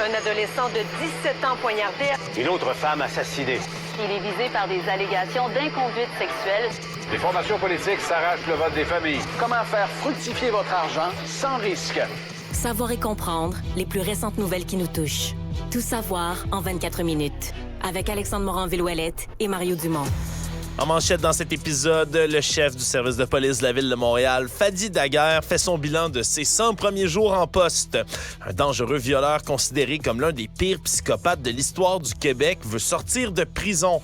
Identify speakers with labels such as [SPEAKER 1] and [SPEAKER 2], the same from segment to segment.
[SPEAKER 1] Un adolescent de 17 ans poignardé.
[SPEAKER 2] Une autre femme assassinée.
[SPEAKER 3] Il est visé par des allégations d'inconduite sexuelle.
[SPEAKER 2] Les formations politiques s'arrachent le vote des familles. Comment faire fructifier votre argent sans risque?
[SPEAKER 4] Savoir et comprendre les plus récentes nouvelles qui nous touchent. Tout savoir en 24 minutes. Avec Alexandre Morin-Villouellette et Mario Dumont.
[SPEAKER 5] En manchette dans cet épisode, le chef du service de police de la ville de Montréal, Fadi Daguerre, fait son bilan de ses 100 premiers jours en poste. Un dangereux violeur considéré comme l'un des pires psychopathes de l'histoire du Québec veut sortir de prison.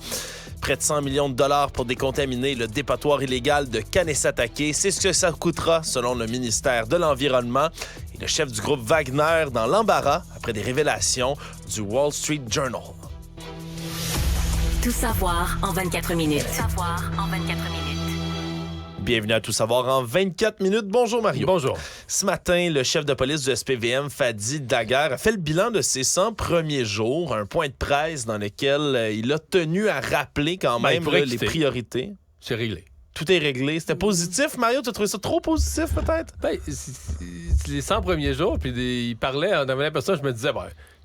[SPEAKER 5] Près de 100 millions de dollars pour décontaminer le dépotoir illégal de Kanesatake. C'est ce que ça coûtera, selon le ministère de l'Environnement. Et le chef du groupe Wagner dans l'embarras après des révélations du Wall Street Journal.
[SPEAKER 4] Tout savoir en 24 minutes.
[SPEAKER 3] Tout savoir en 24 minutes.
[SPEAKER 5] Bienvenue à Tout savoir en 24 minutes. Bonjour Mario.
[SPEAKER 6] Bonjour.
[SPEAKER 5] Ce matin, le chef de police du SPVM, Fadi Daguerre, a fait le bilan de ses 100 premiers jours, un point de presse dans lequel il a tenu à rappeler quand même les priorités.
[SPEAKER 6] C'est réglé.
[SPEAKER 5] Tout est réglé. C'était positif, Mario? Tu as trouvé ça trop positif, peut-être?
[SPEAKER 6] Ben, c'est les 100 premiers jours, puis il parlait, on avait l'impression, je me disais,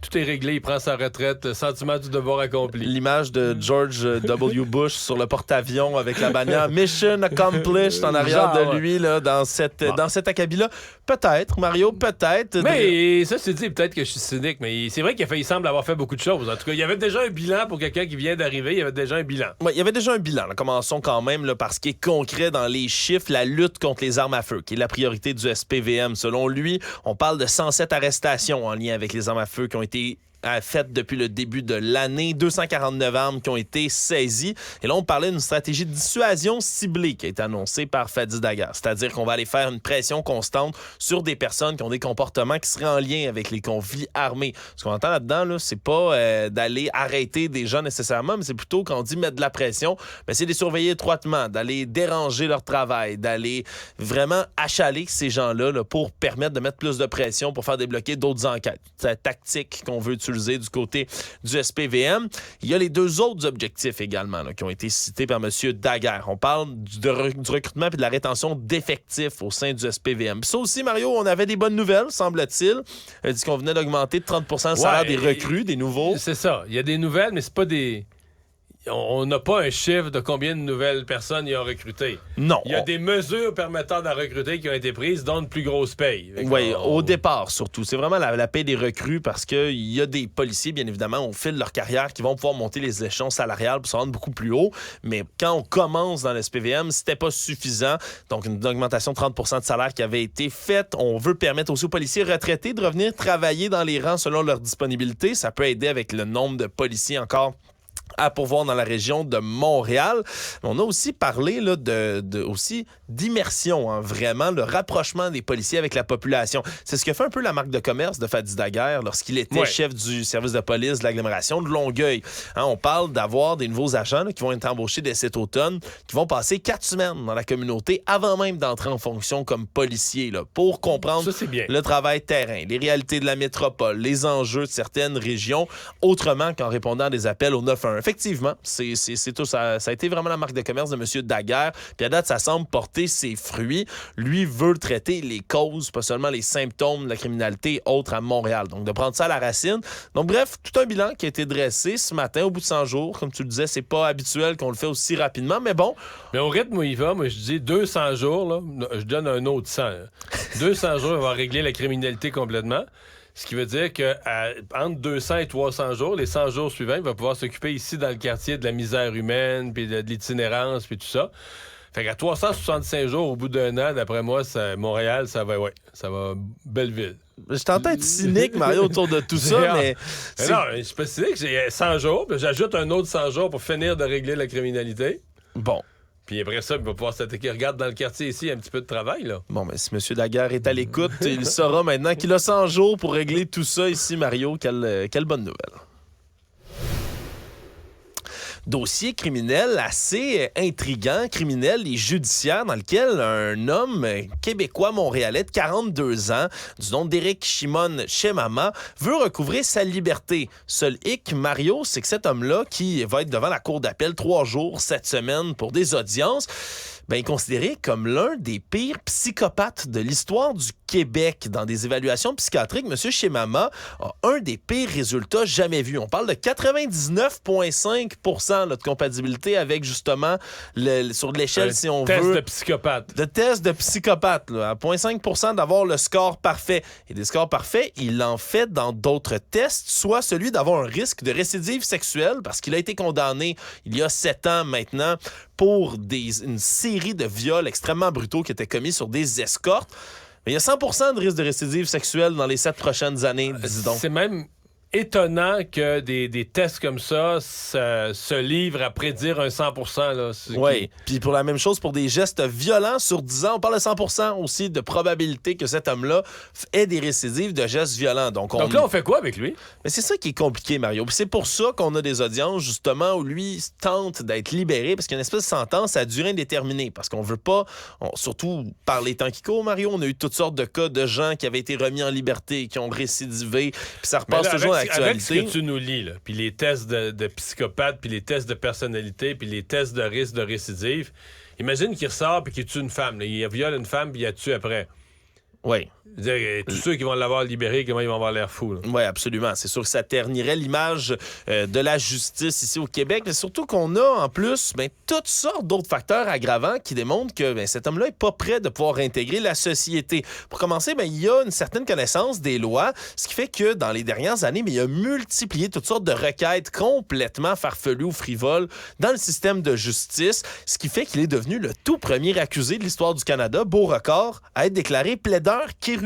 [SPEAKER 6] tout est réglé, il prend sa retraite, le sentiment du devoir accompli.
[SPEAKER 5] L'image de George W. Bush sur le porte-avions avec la bannière Mission Accomplished en arrière de lui là, dans cet acabit-là. Peut-être, Mario, peut-être.
[SPEAKER 6] Mais ça, c'est dit, peut-être que je suis cynique, mais c'est vrai il semble avoir fait beaucoup de choses. En tout cas, il y avait déjà un bilan pour quelqu'un qui vient d'arriver, il y avait déjà un bilan.
[SPEAKER 5] Oui, il y avait déjà un bilan. Là. Commençons quand même là, par ce qui est concret dans les chiffres, la lutte contre les armes à feu, qui est la priorité du SPVM. Selon lui, on parle de 107 arrestations en lien avec les armes à feu qui ont été faites depuis le début de l'année. 249 armes qui ont été saisies. Et là, on parlait d'une stratégie de dissuasion ciblée qui a été annoncée par Fadi Daguerre. C'est-à-dire qu'on va aller faire une pression constante sur des personnes qui ont des comportements qui seraient en lien avec les conflits armés. Ce qu'on entend là-dedans, là, c'est pas d'aller arrêter des gens nécessairement, mais c'est plutôt quand on dit mettre de la pression, c'est de les surveiller étroitement, d'aller déranger leur travail, d'aller vraiment achaler ces gens-là là, pour permettre de mettre plus de pression pour faire débloquer d'autres enquêtes. C'est la tactique qu'on veut utiliser du côté du SPVM. Il y a les deux autres objectifs également là, qui ont été cités par M. Daguerre. On parle du recrutement et de la rétention d'effectifs au sein du SPVM. Puis ça aussi, Mario, on avait des bonnes nouvelles, semble-t-il. Il dit qu'on venait d'augmenter de 30 % le salaire des recrues, des nouveaux.
[SPEAKER 6] C'est ça. Il y a des nouvelles, mais c'est pas des... On n'a pas un chiffre de combien de nouvelles personnes ils ont recruté.
[SPEAKER 5] Non.
[SPEAKER 6] Il y a des mesures permettant de recruter qui ont été prises, dont une plus grosse paye.
[SPEAKER 5] Oui, au départ surtout. C'est vraiment la paye des recrues parce qu'il y a des policiers, bien évidemment, au fil de leur carrière, qui vont pouvoir monter les échelons salariales pour se rendre beaucoup plus haut. Mais quand on commence dans le SPVM, c'était pas suffisant. Donc, une augmentation de 30 % de salaire qui avait été faite. On veut permettre aussi aux policiers retraités de revenir travailler dans les rangs selon leur disponibilité. Ça peut aider avec le nombre de policiers encore à pourvoir dans la région de Montréal. On a aussi parlé là, aussi d'immersion, hein, vraiment, le rapprochement des policiers avec la population. C'est ce que fait un peu la marque de commerce de Fadi Daguerre lorsqu'il était chef du service de police de l'agglomération de Longueuil. Hein, on parle d'avoir des nouveaux agents là, qui vont être embauchés dès cet automne, qui vont passer 4 semaines dans la communauté avant même d'entrer en fonction comme policiers là, pour comprendre le travail terrain, les réalités de la métropole, les enjeux de certaines régions, autrement qu'en répondant à des appels au 911. Effectivement, c'est tout ça. Ça a été vraiment la marque de commerce de M. Daguerre. Puis à date, ça semble porter ses fruits. Lui veut traiter les causes, pas seulement les symptômes de la criminalité autre à Montréal. Donc, de prendre ça à la racine. Donc, bref, tout un bilan qui a été dressé ce matin au bout de 100 jours. Comme tu le disais, c'est pas habituel qu'on le fait aussi rapidement, mais bon.
[SPEAKER 6] Mais au rythme où il va, moi, je dis 200 jours, là, je donne un autre 100. 200 jours, il va régler la criminalité complètement. Ce qui veut dire qu'entre 200 et 300 jours, les 100 jours suivants, il va pouvoir s'occuper ici dans le quartier de la misère humaine, puis de l'itinérance, puis tout ça. Fait qu'à 365 jours, au bout d'un an, d'après moi, Montréal, ça va belle ville.
[SPEAKER 5] Je t'entends être cynique, Mario, autour de tout ça, mais...
[SPEAKER 6] Non, je suis pas cynique, j'ai 100 jours, puis j'ajoute un autre 100 jours pour finir de régler la criminalité.
[SPEAKER 5] Bon.
[SPEAKER 6] Puis après ça, il va pouvoir s'attaquer. Regarde dans le quartier ici, il y a un petit peu de travail, là.
[SPEAKER 5] Bon, mais si M. Daguerre est à l'écoute, il saura maintenant qu'il a 100 jours pour régler tout ça ici, Mario. Quelle bonne nouvelle. Dossier criminel assez intriguant, criminel et judiciaire, dans lequel un homme québécois montréalais de 42 ans, du nom d'Éric Shimon Chemama, veut recouvrer sa liberté. Seul hic, Mario, c'est que cet homme-là, qui va être devant la cour d'appel 3 jours cette semaine pour des audiences, est considéré comme l'un des pires psychopathes de l'histoire du Québec. Dans des évaluations psychiatriques, M. Chemama a un des pires résultats jamais vus. On parle de 99,5% de compatibilité avec, justement, sur l'échelle, si on
[SPEAKER 6] test
[SPEAKER 5] veut...
[SPEAKER 6] de psychopathe.
[SPEAKER 5] De test de psychopathe, là, à 0,5% d'avoir le score parfait. Et des scores parfaits, il en fait dans d'autres tests, soit celui d'avoir un risque de récidive sexuelle, parce qu'il a été condamné il y a 7 ans maintenant pour une série de viols extrêmement brutaux qui étaient commis sur des escortes. Mais il y a 100% de risque de récidive sexuelle dans les 7 prochaines années, dis donc.
[SPEAKER 6] C'est même étonnant que des tests comme ça se livrent à prédire un 100%.
[SPEAKER 5] Oui, puis pour la même chose, pour des gestes violents sur 10 ans, on parle de 100% aussi de probabilité que cet homme-là ait des récidives de gestes violents. Donc
[SPEAKER 6] là, on fait quoi avec lui?
[SPEAKER 5] Mais c'est ça qui est compliqué, Mario. Puis c'est pour ça qu'on a des audiences, justement, où lui tente d'être libéré, parce qu'il y a une espèce de sentence à durée indéterminée. Parce qu'on veut pas, surtout par les temps qui courent, Mario, on a eu toutes sortes de cas de gens qui avaient été remis en liberté, qui ont récidivé, puis ça repasse toujours à l'actualité.
[SPEAKER 6] Avec ce que tu nous lis, là, puis les tests de psychopathe, puis les tests de personnalité, puis les tests de risque de récidive, imagine qu'il ressort puis qu'il tue une femme. Là. Il viole une femme puis il la tue après.
[SPEAKER 5] Oui.
[SPEAKER 6] Tous ceux qui vont l'avoir libéré, comment ils vont avoir l'air fous.
[SPEAKER 5] Oui, absolument. C'est sûr que ça ternirait l'image de la justice ici au Québec, mais surtout qu'on a en plus toutes sortes d'autres facteurs aggravants qui démontrent que cet homme-là n'est pas prêt de pouvoir réintégrer la société. Pour commencer, il y a une certaine connaissance des lois, ce qui fait que dans les dernières années, il a multiplié toutes sortes de requêtes complètement farfelues ou frivoles dans le système de justice, ce qui fait qu'il est devenu le tout premier accusé de l'histoire du Canada, beau record, à être déclaré plaideur quérulent.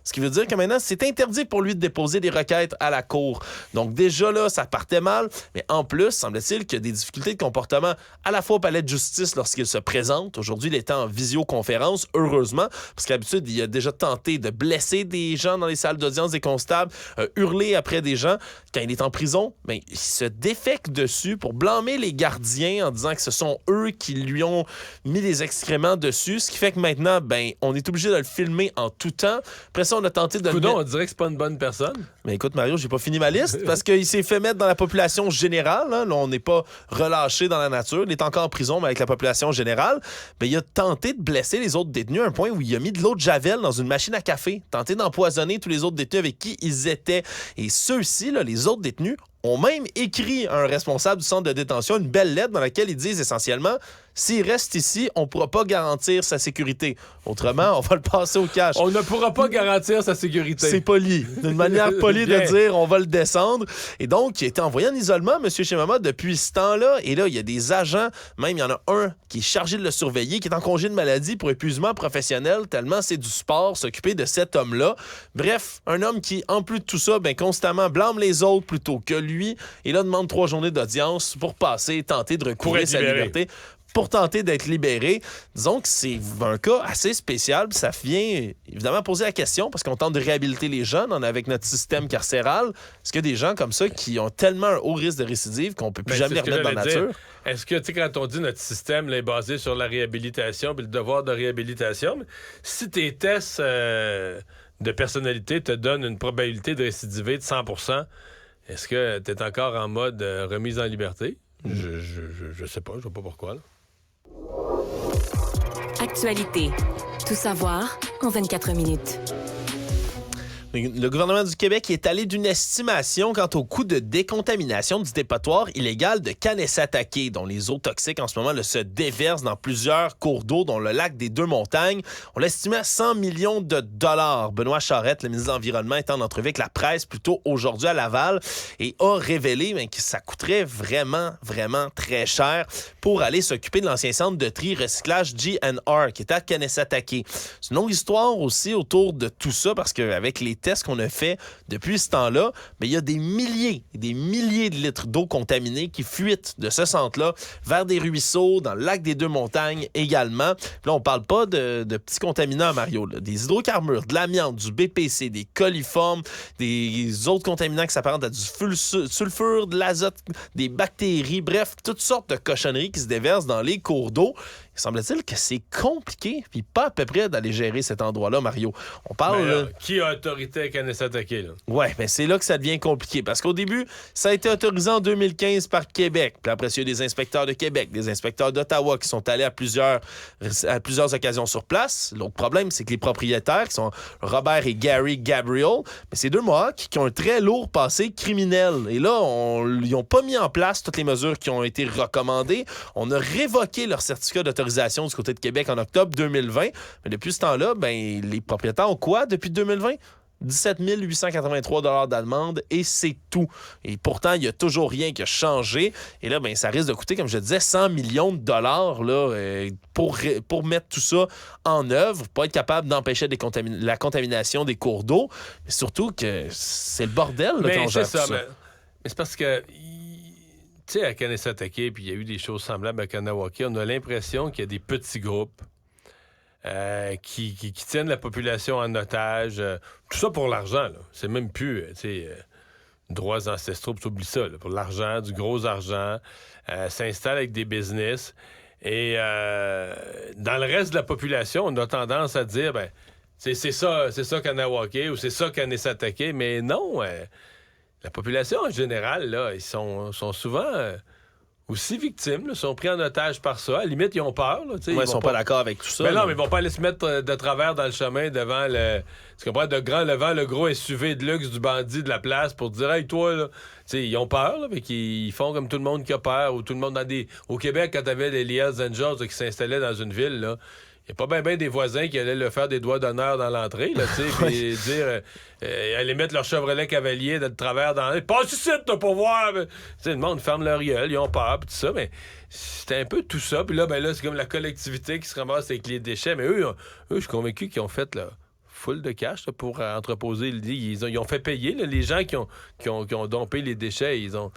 [SPEAKER 5] Ce qui veut dire que maintenant, c'est interdit pour lui de déposer des requêtes à la cour. Donc déjà là, ça partait mal, mais en plus, semble-t-il qu'il y a des difficultés de comportement à la fois au palais de justice lorsqu'il se présente. Aujourd'hui, il est en visioconférence, heureusement, parce qu'habitude, il a déjà tenté de blesser des gens dans les salles d'audience des constables, hurler après des gens. Quand il est en prison, il se défèque dessus pour blâmer les gardiens en disant que ce sont eux qui lui ont mis des excréments dessus, ce qui fait que maintenant, on est obligé de le filmer en tout temps. Après ça, on a tenté de...
[SPEAKER 6] on dirait que c'est pas une bonne personne.
[SPEAKER 5] Mais écoute, Mario, j'ai pas fini ma liste parce qu'il s'est fait mettre dans la population générale. Là, on n'est pas relâché dans la nature. Il est encore en prison, mais avec la population générale. Mais il a tenté de blesser les autres détenus à un point où il a mis de l'eau de Javel dans une machine à café. Tenté d'empoisonner tous les autres détenus avec qui ils étaient. Et ceux-ci, là, les autres détenus, ont même écrit à un responsable du centre de détention une belle lettre dans laquelle ils disent essentiellement: s'il reste ici, on ne pourra pas garantir sa sécurité. Autrement, on va le passer au cash.
[SPEAKER 6] On ne pourra pas garantir sa sécurité.
[SPEAKER 5] C'est poli. D'une manière polie de dire on va le descendre. Et donc, il a été envoyé en isolement, M. Chemama, depuis ce temps-là. Et là, il y a des agents, même il y en a un qui est chargé de le surveiller, qui est en congé de maladie pour épuisement professionnel, tellement c'est du sport, s'occuper de cet homme-là. Bref, un homme qui, en plus de tout ça, constamment blâme les autres plutôt que lui. Et là, demande 3 journées d'audience pour tenter de recouvrer sa liberté, pour tenter d'être libéré. Disons que c'est un cas assez spécial. Ça vient évidemment poser la question, parce qu'on tente de réhabiliter les jeunes avec notre système carcéral. Est-ce qu'il y a des gens comme ça qui ont tellement un haut risque de récidive qu'on ne peut plus jamais les remettre dans la nature?
[SPEAKER 6] Est-ce que, quand on dit notre système là, est basé sur la réhabilitation puis le devoir de réhabilitation, si tes tests de personnalité te donnent une probabilité de récidiver de 100%, est-ce que tu es encore en mode remise en liberté? Je sais pas, je vois pas pourquoi. Là.
[SPEAKER 4] Actualité. Tout savoir en 24 minutes.
[SPEAKER 5] Le gouvernement du Québec est allé d'une estimation quant au coût de décontamination du dépotoir illégal de Kanesatake, dont les eaux toxiques en ce moment se déversent dans plusieurs cours d'eau, dont le lac des Deux-Montagnes. On l'estimait à 100 millions de dollars. Benoît Charette, le ministre de l'Environnement, est en entrevue avec la presse plus tôt aujourd'hui à Laval et a révélé que ça coûterait vraiment, vraiment très cher pour aller s'occuper de l'ancien centre de tri recyclage GNR qui est à Kanesatake. C'est une longue histoire aussi autour de tout ça, parce qu'avec les tests qu'on a fait depuis ce temps-là, il y a des milliers et des milliers de litres d'eau contaminée qui fuitent de ce centre-là vers des ruisseaux, dans le lac des Deux-Montagnes également. Puis là, on parle pas de petits contaminants, Mario, là. Des hydrocarbures, de l'amiante, du BPC, des coliformes, des autres contaminants qui s'apparentent à du sulfure, de l'azote, des bactéries, bref, toutes sortes de cochonneries qui se déversent dans les cours d'eau. Il semble-t-il que c'est compliqué, puis pas à peu près d'aller gérer cet endroit-là, Mario. On parle...
[SPEAKER 6] Mais là, qui a autorité à Kanesatake, là?
[SPEAKER 5] Oui, mais c'est là que ça devient compliqué. Parce qu'au début, ça a été autorisé en 2015 par Québec. Puis après, il y a des inspecteurs de Québec, des inspecteurs d'Ottawa qui sont allés à plusieurs occasions sur place. L'autre problème, c'est que les propriétaires, qui sont Robert et Gary Gabriel, mais c'est deux Mohawks qui ont un très lourd passé criminel. Et là, ils n'ont pas mis en place toutes les mesures qui ont été recommandées. On a révoqué leur certificat d'autorisation du côté de Québec en octobre 2020. Mais depuis ce temps-là, les propriétaires ont quoi depuis 2020? 17 883 d'amende et c'est tout. Et pourtant, il n'y a toujours rien qui a changé. Et là, ça risque de coûter, comme je disais, 100 millions de dollars là, pour mettre tout ça en œuvre, pour être capable d'empêcher la contamination des cours d'eau. Mais surtout que c'est le bordel là, quand on gère tout ça.
[SPEAKER 6] Mais c'est parce que... Tu sais, à Kanesatake, puis il y a eu des choses semblables à Kanawake, on a l'impression qu'il y a des petits groupes qui tiennent la population en otage. Tout ça pour l'argent, là. C'est même plus, droits ancestraux, puis t'oublies ça, là, pour l'argent, du gros argent, s'installent avec des business. Et dans le reste de la population, on a tendance à dire, c'est ça Kanawake ou c'est ça Kanesatake, mais non... La population, en général, là, ils sont souvent aussi victimes, là, sont pris en otage par ça. À la limite, ils ont peur. Là,
[SPEAKER 5] ils sont pas d'accord avec tout ça.
[SPEAKER 6] Mais non, mais ils vont pas aller se mettre de travers dans le chemin devant devant le gros SUV de luxe du bandit de la place pour dire « Hey, toi, là... » Ils ont peur, là, mais ils font comme tout le monde qui a peur, ou tout le monde Au Québec, quand t'avais les Hells Angels là, qui s'installaient dans une ville, là, il n'y a pas bien des voisins qui allaient le faire des doigts d'honneur dans l'entrée, là, tu sais, puis dire, aller mettre leur Chevrolet Cavalier de travers dans l'entrée. Passe ici, t'as pas voir! Tu sais, le monde ferme leur gueule, ils ont peur, puis tout ça, mais c'était un peu tout ça. Puis là, c'est comme la collectivité qui se ramasse avec les déchets. Mais eux je suis convaincu qu'ils ont fait, là, full de cash là, pour entreposer. Ils ont fait payer, là, les gens qui ont dompé les déchets, ils ont...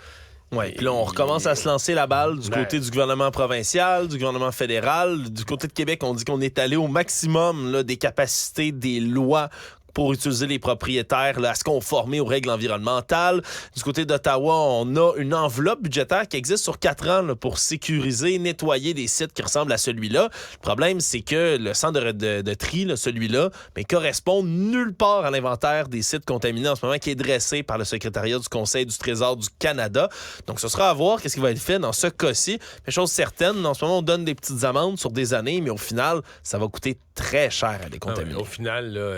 [SPEAKER 5] Oui, puis là, on recommence à se lancer la balle du côté du gouvernement provincial, du gouvernement fédéral. Du côté de Québec, on dit qu'on est allé au maximum là, des capacités, des lois pour utiliser les propriétaires là, à se conformer aux règles environnementales. Du côté d'Ottawa, on a une enveloppe budgétaire qui existe sur 4 ans là, pour sécuriser, nettoyer des sites qui ressemblent à celui-là. Le problème, c'est que le centre de tri, là, celui-là, correspond nulle part à l'inventaire des sites contaminés en ce moment qui est dressé par le secrétariat du Conseil du Trésor du Canada. Donc, ce sera à voir qu'est-ce qui va être fait dans ce cas-ci. Mais chose certaine, en ce moment, on donne des petites amendes sur des années, mais au final, ça va coûter très cher à décontaminer.
[SPEAKER 6] Au final, là...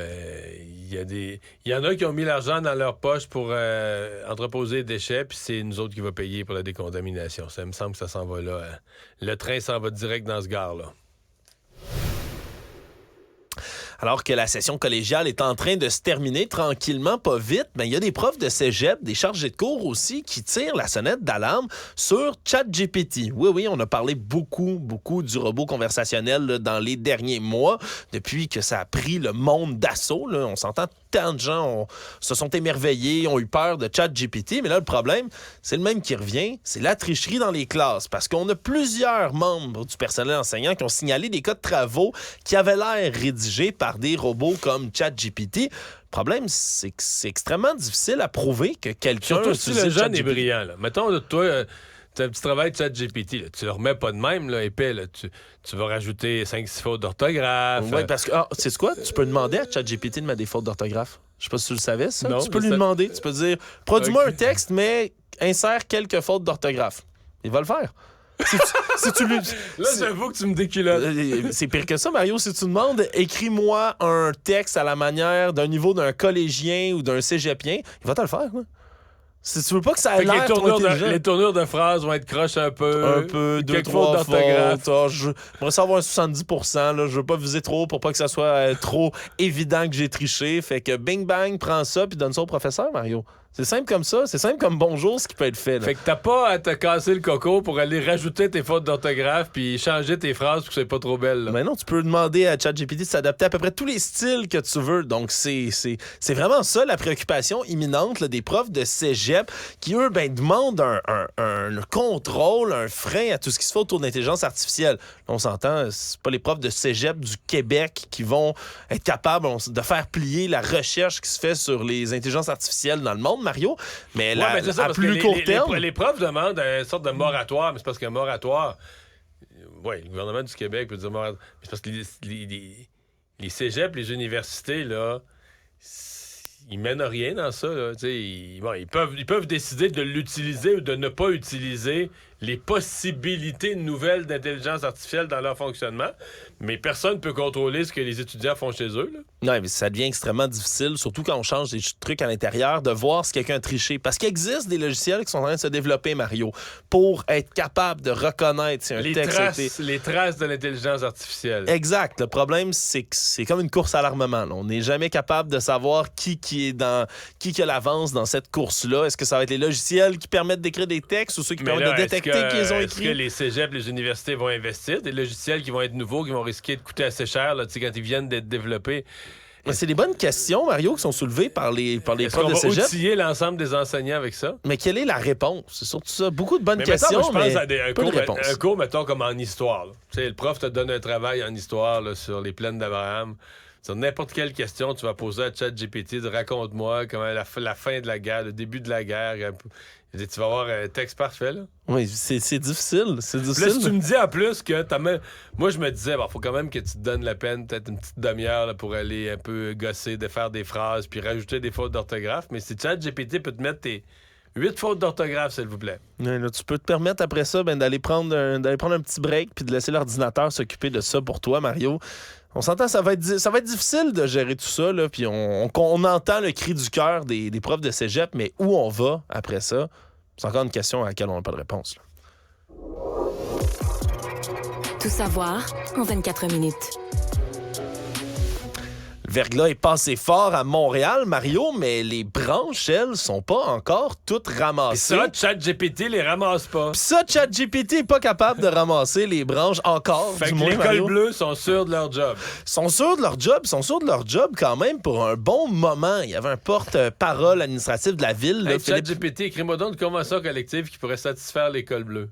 [SPEAKER 6] Il y en a qui ont mis l'argent dans leur poche pour entreposer les déchets, puis c'est nous autres qui va payer pour la décontamination. Ça me semble que ça s'en va là. Le train s'en va direct dans ce gare-là.
[SPEAKER 5] Alors que la session collégiale est en train de se terminer tranquillement, pas vite, il y a des profs de cégep, des chargés de cours aussi, qui tirent la sonnette d'alarme sur ChatGPT. Oui, on a parlé beaucoup du robot conversationnel là, dans les derniers mois, depuis que ça a pris le monde d'assaut. Là. On s'entend, tant de gens se sont émerveillés, ont eu peur de ChatGPT, mais là, le problème, c'est le même qui revient, c'est la tricherie dans les classes, parce qu'on a plusieurs membres du personnel enseignant qui ont signalé des cas de travaux qui avaient l'air rédigés par des robots comme ChatGPT. Le problème, c'est que c'est extrêmement difficile à prouver que quelqu'un...
[SPEAKER 6] Surtout si le jeune est brillant. Là. Mettons, toi, tu as un petit travail de ChatGPT. Là. Tu le remets pas de même, là, épais. Là. Tu vas rajouter 5-6 fautes d'orthographe.
[SPEAKER 5] Oui, parce que, c'est quoi? Tu peux demander à ChatGPT de mettre des fautes d'orthographe. Je sais pas si tu le savais, ça.
[SPEAKER 6] Non,
[SPEAKER 5] tu peux lui demander. Tu peux dire, produis-moi un texte, mais insère quelques fautes d'orthographe. Il va le faire. Si tu lui...
[SPEAKER 6] Là, j'avoue que tu me déculottes.
[SPEAKER 5] C'est pire que ça, Mario. Si tu demandes, écris-moi un texte à la manière d'un niveau d'un collégien ou d'un cégepien, il va te le faire, quoi. Si tu veux pas que ça ait l'air trop intelligent...
[SPEAKER 6] Les tournures de phrases vont être croches un peu.
[SPEAKER 5] 2-3 fautes. J'aimerais savoir un 70%. Là. Je veux pas viser trop pour pas que ça soit trop évident que j'ai triché. Fait que bing bang, prends ça puis donne ça au professeur, Mario. C'est simple comme ça. C'est simple comme bonjour ce qui peut être fait. Là.
[SPEAKER 6] Fait que t'as pas à te casser le coco pour aller rajouter tes fautes d'orthographe puis changer tes phrases pour que c'est pas trop belle. Là.
[SPEAKER 5] Mais non, tu peux demander à ChatGPT de s'adapter à peu près tous les styles que tu veux. Donc, c'est vraiment ça la préoccupation imminente là, des profs de cégep qui, eux, demandent un contrôle, un frein à tout ce qui se fait autour de l'intelligence artificielle. Là, on s'entend, c'est pas les profs de cégep du Québec qui vont être capables de faire plier la recherche qui se fait sur les intelligences artificielles dans le monde, Mario, mais à plus court terme...
[SPEAKER 6] Les profs demandent une sorte de moratoire, mais c'est parce qu'un moratoire, le gouvernement du Québec peut dire... C'est parce que les cégeps, les universités, là, ils mènent rien dans ça. Là. Ils peuvent décider de l'utiliser ou de ne pas utiliser les possibilités nouvelles d'intelligence artificielle dans leur fonctionnement, mais personne ne peut contrôler ce que les étudiants font chez eux. Là.
[SPEAKER 5] Non, mais ça devient extrêmement difficile, surtout quand on change des trucs à l'intérieur, de voir si quelqu'un a triché. Parce qu'il existe des logiciels qui sont en train de se développer, Mario, pour être capable de reconnaître si un texte a été...
[SPEAKER 6] Les traces de l'intelligence artificielle.
[SPEAKER 5] Exact. Le problème, c'est que c'est comme une course à l'armement. Là. On n'est jamais capable de savoir qui a l'avance dans cette course-là. Est-ce que ça va être les logiciels qui permettent d'écrire des textes ou ceux qui permettent de détecter qu'ils ont écrit?
[SPEAKER 6] Est-ce que les cégeps, les universités vont investir des logiciels qui vont être nouveaux, qui vont risquer de coûter assez cher là, quand ils viennent d'être développés?
[SPEAKER 5] Mais c'est des bonnes questions, Mario, qui sont soulevées par les profs de cégep.
[SPEAKER 6] Est-ce qu'on va outiller l'ensemble des enseignants avec ça?
[SPEAKER 5] Mais quelle est la réponse? C'est surtout ça. Beaucoup de bonnes questions,
[SPEAKER 6] mettons, je pense
[SPEAKER 5] mais
[SPEAKER 6] à
[SPEAKER 5] pas de réponse.
[SPEAKER 6] un cours, mettons, comme en histoire. Le prof te donne un travail en histoire là, sur les plaines d'Abraham. Sur n'importe quelle question, tu vas poser à ChatGPT, raconte-moi comment la fin de la guerre, le début de la guerre. Tu vas avoir un texte parfait, là.
[SPEAKER 5] Oui, c'est difficile. C'est difficile.
[SPEAKER 6] Là, si tu me dis en plus que moi, je me disais, faut quand même que tu te donnes la peine, peut-être une petite demi-heure là, pour aller un peu gosser, de faire des phrases, puis rajouter des fautes d'orthographe. Mais si ChatGPT peut te mettre tes 8 fautes d'orthographe, s'il vous plaît.
[SPEAKER 5] Ouais, là, tu peux te permettre après ça d'aller prendre un petit break puis de laisser l'ordinateur s'occuper de ça pour toi, Mario. On s'entend, ça va être difficile de gérer tout ça, là, puis on entend le cri du cœur des profs de cégep, mais où on va après ça, c'est encore une question à laquelle on n'a pas de réponse. Là.
[SPEAKER 4] Tout savoir en 24 minutes.
[SPEAKER 5] Le verglas est passé fort à Montréal, Mario, mais les branches, elles, sont pas encore toutes ramassées.
[SPEAKER 6] Et ça, ChatGPT les ramasse pas.
[SPEAKER 5] Puis ça, ChatGPT est pas capable de ramasser les branches encore,
[SPEAKER 6] fait
[SPEAKER 5] du
[SPEAKER 6] que
[SPEAKER 5] moins,
[SPEAKER 6] les
[SPEAKER 5] Mario.
[SPEAKER 6] cols bleus sont sûrs de leur job.
[SPEAKER 5] Sont sûrs de leur job quand même pour un bon moment. Il y avait un porte-parole administratif de la ville. Là,
[SPEAKER 6] ChatGPT, écris-moi donc une convention collective qui pourrait satisfaire les cols bleus.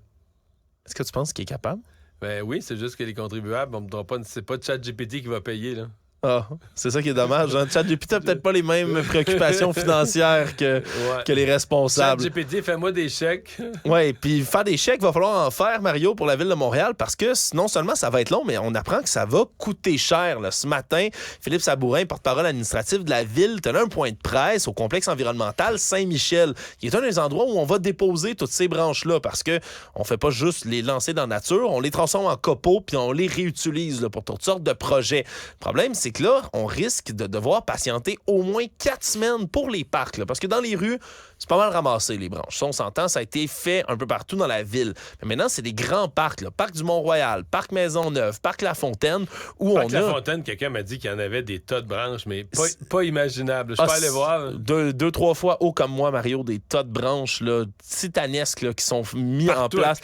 [SPEAKER 5] Est-ce que tu penses qu'il est capable?
[SPEAKER 6] Ben oui, c'est juste que les contribuables, c'est pas ChatGPT qui va payer, là.
[SPEAKER 5] Ah, c'est ça qui est dommage. Hein? ChatGPT n'a peut-être pas les mêmes préoccupations financières que les responsables.
[SPEAKER 6] ChatGPT, fais-moi des chèques.
[SPEAKER 5] Oui, puis faire des chèques, il va falloir en faire, Mario, pour la Ville de Montréal, parce que non seulement ça va être long, mais on apprend que ça va coûter cher. Là. Ce matin, Philippe Sabourin, porte-parole administratif de la Ville, tenait un point de presse au complexe environnemental Saint-Michel, qui est un des endroits où on va déposer toutes ces branches-là, parce que on fait pas juste les lancer dans la nature, on les transforme en copeaux, puis on les réutilise là, pour toutes sortes de projets. Le problème, c'est que là, on risque de devoir patienter au moins 4 semaines pour les parcs. Là, parce que dans les rues, c'est pas mal ramassé, les branches. Ça, on s'entend, ça a été fait un peu partout dans la ville. Mais maintenant, c'est des grands parcs. Là. Parc du Mont-Royal, Parc Maisonneuve, Parc La Fontaine, où
[SPEAKER 6] Parc La Fontaine, quelqu'un m'a dit qu'il y en avait des tas de branches, mais pas imaginable. Je peux aller voir.
[SPEAKER 5] 2-3 fois haut comme moi, Mario, des tas de branches là, titanesques là, qui sont mis en place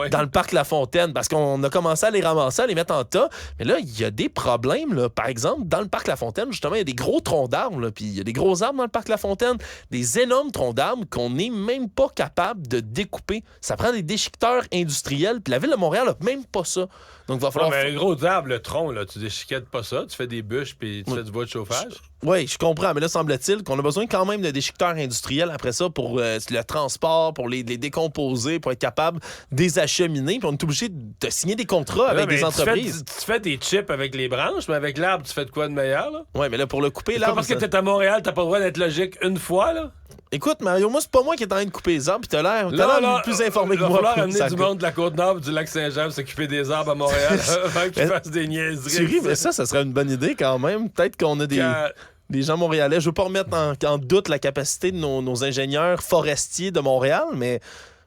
[SPEAKER 5] dans le Parc La Fontaine. Parce qu'on a commencé à les ramasser, à les mettre en tas. Mais là, il y a des problèmes. Là. Par exemple, dans le Parc La Fontaine, justement, il y a des gros troncs d'arbres. Puis il y a des gros arbres dans le Parc La Fontaine. Des énormes troncs d'arbres qu'on n'est même pas capable de découper. Ça prend des déchiqueteurs industriels. Puis la Ville de Montréal n'a même pas ça. Donc, il va falloir...
[SPEAKER 6] mais un gros arbre, le tronc, là, tu déchiquettes pas ça. Tu fais des bûches puis tu fais du bois de chauffage.
[SPEAKER 5] Oui, je comprends. Mais là, semble-t-il qu'on a besoin quand même de déchiqueteurs industriels après ça pour le transport, pour les décomposer, pour être capable de les acheminer. Puis on est obligé de signer des contrats avec des entreprises.
[SPEAKER 6] Tu fais des chips avec les branches, mais avec l'arbre, tu fais de quoi de meilleur, là?
[SPEAKER 5] Oui, mais là, pour le couper,
[SPEAKER 6] c'est
[SPEAKER 5] l'arbre...
[SPEAKER 6] pas parce que t'es à Montréal, t'as pas le droit d'être logique une fois, là?
[SPEAKER 5] Écoute, Mario, moi, c'est pas moi qui est en train de couper les arbres, puis t'as l'air plus informé que moi.
[SPEAKER 6] Il va falloir amener du monde de la Côte-Nord du Lac-Saint-Jean pour s'occuper des arbres à Montréal avant qu'ils fassent des niaiseries.
[SPEAKER 5] Tu ris, mais ça serait une bonne idée quand même. Peut-être qu'on a des gens montréalais. Je veux pas remettre en doute la capacité de nos ingénieurs forestiers de Montréal, mais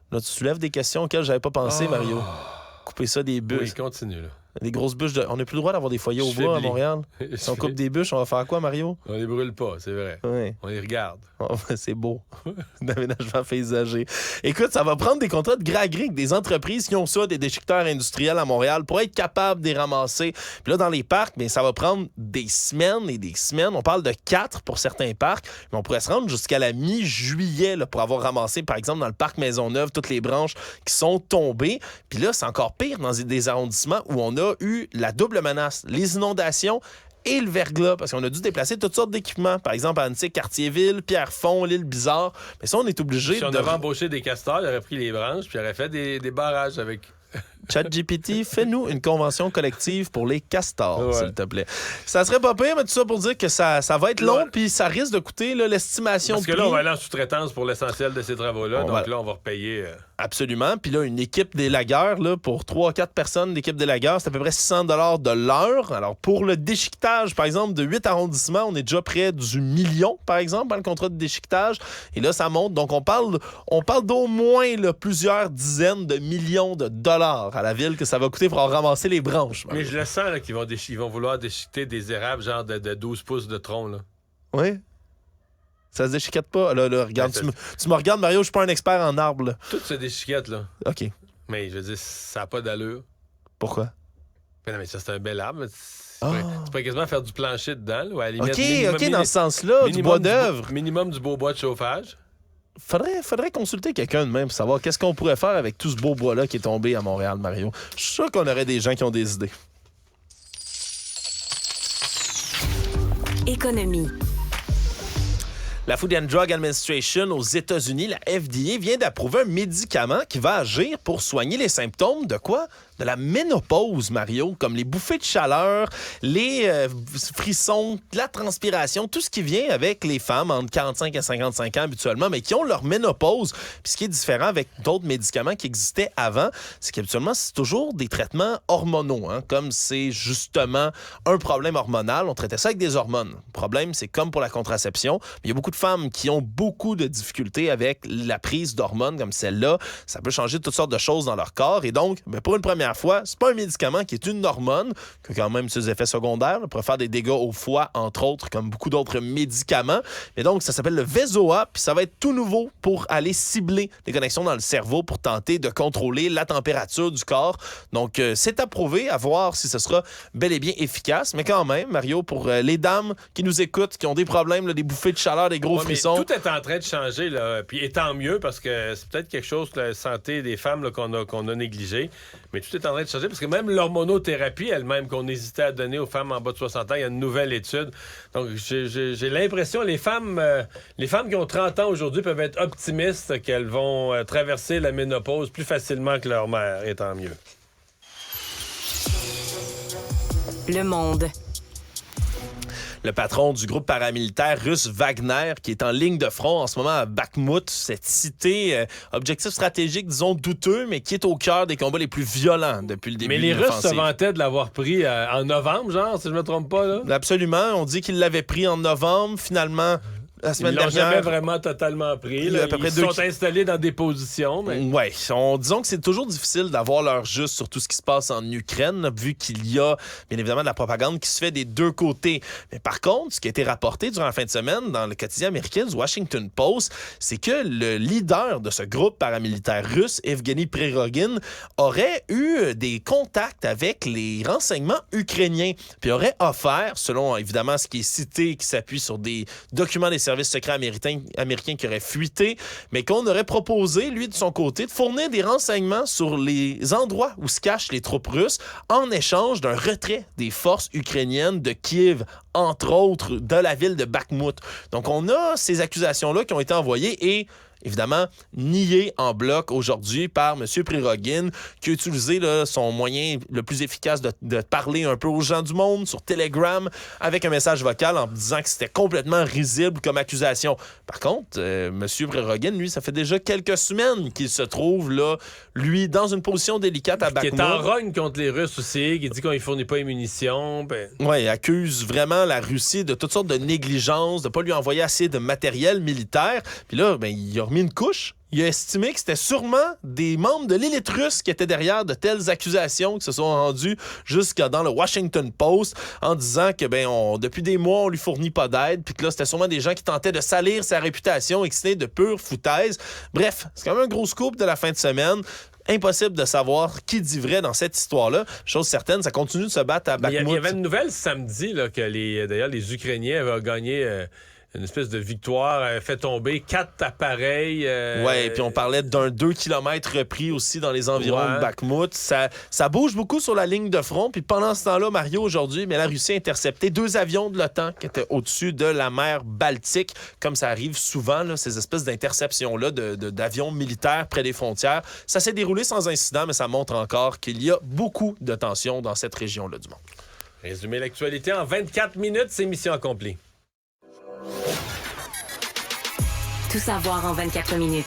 [SPEAKER 5] là, tu soulèves des questions auxquelles j'avais pas pensé, Mario. Couper ça des bûches.
[SPEAKER 6] Oui, continue, là.
[SPEAKER 5] Des grosses bûches. On n'a plus le droit d'avoir des foyers au bois à Montréal. Si on coupe des bûches, on va faire quoi, Mario?
[SPEAKER 6] On les brûle pas, c'est vrai.
[SPEAKER 5] Oui.
[SPEAKER 6] On les regarde.
[SPEAKER 5] Oh, c'est beau. D'aménagement paysager. Écoute, ça va prendre des contrats de gré à gré avec des entreprises qui ont ça, des déchiqueteurs industriels à Montréal, pour être capables de les ramasser. Puis là, dans les parcs, bien, ça va prendre des semaines et des semaines. On parle de 4 pour certains parcs, mais on pourrait se rendre jusqu'à la mi-juillet là, pour avoir ramassé, par exemple, dans le parc Maisonneuve, toutes les branches qui sont tombées. Puis là, c'est encore pire dans des arrondissements où on a eu la double menace, les inondations et le verglas, parce qu'on a dû déplacer toutes sortes d'équipements. Par exemple, à Antique, Cartierville, Pierrefonds, l'île Bizarre. Mais ça, on est obligé
[SPEAKER 6] si on avait embauché des castors, il aurait pris les branches puis il aurait fait des barrages avec
[SPEAKER 5] ChatGPT, fais-nous une convention collective pour les castors,
[SPEAKER 6] Ouais.
[SPEAKER 5] s'il te plaît. Ça serait pas pire, mais tout ça pour dire que ça va être long,
[SPEAKER 6] Ouais.
[SPEAKER 5] puis ça risque de coûter là, l'estimation
[SPEAKER 6] Parce
[SPEAKER 5] de
[SPEAKER 6] que
[SPEAKER 5] prix.
[SPEAKER 6] là, on va aller en sous-traitance pour l'essentiel de ces travaux-là.
[SPEAKER 5] On
[SPEAKER 6] Donc
[SPEAKER 5] va-
[SPEAKER 6] là, on va repayer.
[SPEAKER 5] Absolument. Puis là, une équipe d'élagueurs, là, pour 3-4 personnes d'équipe d'élagueurs, c'est à peu près 600 $ de l'heure. Alors, pour le déchiquetage, par exemple, de 8 arrondissements, on est déjà près du million, par exemple, dans le contrat de déchiquetage. Et là, ça monte. Donc, on parle d'au moins là, plusieurs dizaines de millions de dollars à la ville que ça va coûter pour en ramasser les branches.
[SPEAKER 6] Mais je le sens là, qu'ils vont vouloir déchiqueter des érables genre de 12 pouces de tronc. Là.
[SPEAKER 5] Oui. Ça se déchiquette pas. Là, regarde,
[SPEAKER 6] Ben,
[SPEAKER 5] tu me regardes, Mario, je suis pas un expert en arbres. Là.
[SPEAKER 6] Tout se déchiquette, là.
[SPEAKER 5] OK.
[SPEAKER 6] Mais je veux dire, ça n'a pas d'allure.
[SPEAKER 5] Pourquoi?
[SPEAKER 6] Mais non, mais ça, c'est un bel arbre.
[SPEAKER 5] Ah.
[SPEAKER 6] Tu pourrais quasiment faire du plancher dedans. Là, ou à la limite,
[SPEAKER 5] OK, dans ce sens-là, du bois d'œuvre.
[SPEAKER 6] Minimum du beau bois de chauffage.
[SPEAKER 5] Faudrait consulter quelqu'un de même pour savoir qu'est-ce qu'on pourrait faire avec tout ce beau bois-là qui est tombé à Montréal, Mario. Je suis sûr qu'on aurait des gens qui ont des idées.
[SPEAKER 4] Économie.
[SPEAKER 5] La Food and Drug Administration aux États-Unis, la FDA, vient d'approuver un médicament qui va agir pour soigner les symptômes de quoi? De la ménopause, Mario, comme les bouffées de chaleur, les frissons, la transpiration, tout ce qui vient avec les femmes entre 45 et 55 ans habituellement, mais qui ont leur ménopause. Puis ce qui est différent avec d'autres médicaments qui existaient avant, c'est qu'habituellement, c'est toujours des traitements hormonaux. Hein, comme c'est justement un problème hormonal, on traitait ça avec des hormones. Le problème, c'est comme pour la contraception, il y a beaucoup de femmes qui ont beaucoup de difficultés avec la prise d'hormones comme celle-là. Ça peut changer toutes sortes de choses dans leur corps. Et donc, pour une première fois, c'est pas un médicament qui est une hormone, qui a quand même ses effets secondaires, là, pourrait faire des dégâts au foie, entre autres, comme beaucoup d'autres médicaments. Et donc, ça s'appelle le Vezoa, puis ça va être tout nouveau pour aller cibler les connexions dans le cerveau pour tenter de contrôler la température du corps. Donc, c'est approuvé, à voir si ce sera bel et bien efficace. Mais quand même, Mario, pour les dames qui nous écoutent, qui ont des problèmes, là, des bouffées de chaleur, des gros frissons...
[SPEAKER 6] Tout est en train de changer, là. Puis et tant mieux, parce que c'est peut-être quelque chose, la santé des femmes là, qu'on a négligé. Mais tout est en train de changer, parce que même l'hormonothérapie elle-même qu'on hésitait à donner aux femmes en bas de 60 ans, il y a une nouvelle étude. Donc, j'ai l'impression les femmes qui ont 30 ans aujourd'hui peuvent être optimistes qu'elles vont traverser la ménopause plus facilement que leur mère, et tant mieux.
[SPEAKER 4] Le Monde.
[SPEAKER 5] Le patron du groupe paramilitaire russe Wagner, qui est en ligne de front en ce moment à Bakhmout, cette cité, objectif stratégique, disons, douteux, mais qui est au cœur des combats les plus violents depuis le début
[SPEAKER 6] Mais
[SPEAKER 5] de
[SPEAKER 6] les
[SPEAKER 5] l'offensive.
[SPEAKER 6] Russes se vantaient de l'avoir pris en novembre, genre, si je me trompe pas, là.
[SPEAKER 5] Absolument. On dit qu'ils l'avaient pris en novembre. Finalement, la semaine
[SPEAKER 6] Ils l'ont
[SPEAKER 5] dernière...
[SPEAKER 6] jamais vraiment totalement pris.
[SPEAKER 5] Il y a
[SPEAKER 6] Là.
[SPEAKER 5] à peu près
[SPEAKER 6] Ils
[SPEAKER 5] deux
[SPEAKER 6] sont installés dans des positions. Mais...
[SPEAKER 5] Oui, disons que c'est toujours difficile d'avoir l'heure juste sur tout ce qui se passe en Ukraine, vu qu'il y a bien évidemment de la propagande qui se fait des deux côtés. Mais par contre, ce qui a été rapporté durant la fin de semaine dans le quotidien américain du Washington Post, c'est que le leader de ce groupe paramilitaire russe, Evgeny Prigogine, aurait eu des contacts avec les renseignements ukrainiens, puis aurait offert, selon évidemment ce qui est cité, qui s'appuie sur des documents des services secrets américains qui auraient fuité, mais qu'on aurait proposé, lui, de son côté, de fournir des renseignements sur les endroits où se cachent les troupes russes en échange d'un retrait des forces ukrainiennes de Kiev, entre autres, de la ville de Bakhmout. Donc, on a ces accusations-là qui ont été envoyées et évidemment, nié en bloc aujourd'hui par M. Prigogine, qui a utilisé là, son moyen le plus efficace de parler un peu aux gens du monde sur Telegram avec un message vocal en disant que c'était complètement risible comme accusation. Par contre, M. Prigogine, lui, ça fait déjà quelques semaines qu'il se trouve, là, lui, dans une position délicate à Bakhmout.
[SPEAKER 6] Qui est en rogne contre les Russes aussi, qui dit qu'on ne fournit pas les munitions. Ben...
[SPEAKER 5] Oui, il accuse vraiment la Russie de toutes sortes de négligences, de ne pas lui envoyer assez de matériel militaire. Puis là, ben, il a remis une couche. Il a estimé que c'était sûrement des membres de l'élite russe qui étaient derrière de telles accusations qui se sont rendues jusqu'à dans le Washington Post en disant que depuis des mois, on lui fournit pas d'aide, puis que là, c'était sûrement des gens qui tentaient de salir sa réputation et que c'était de pure foutaise. Bref, c'est quand même un gros scoop de la fin de semaine. Impossible de savoir qui dit vrai dans cette histoire-là. Chose certaine, ça continue de se battre à Bakhmout.
[SPEAKER 6] Il y avait une nouvelle samedi là, que d'ailleurs les Ukrainiens avaient gagné une espèce de victoire fait tomber 4 appareils.
[SPEAKER 5] Ouais, puis on parlait d'un 2 km repris aussi dans les environs de Bakhmout. Ça bouge beaucoup sur la ligne de front. Puis pendant ce temps-là, Mario, aujourd'hui, mais la Russie a intercepté 2 avions de l'OTAN qui étaient au-dessus de la mer Baltique, comme ça arrive souvent, là, ces espèces d'interceptions-là d'avions militaires près des frontières. Ça s'est déroulé sans incident, mais ça montre encore qu'il y a beaucoup de tensions dans cette région-là du monde.
[SPEAKER 6] Résumer l'actualité en 24 minutes, c'est mission accomplie.
[SPEAKER 4] Tout savoir en 24 minutes.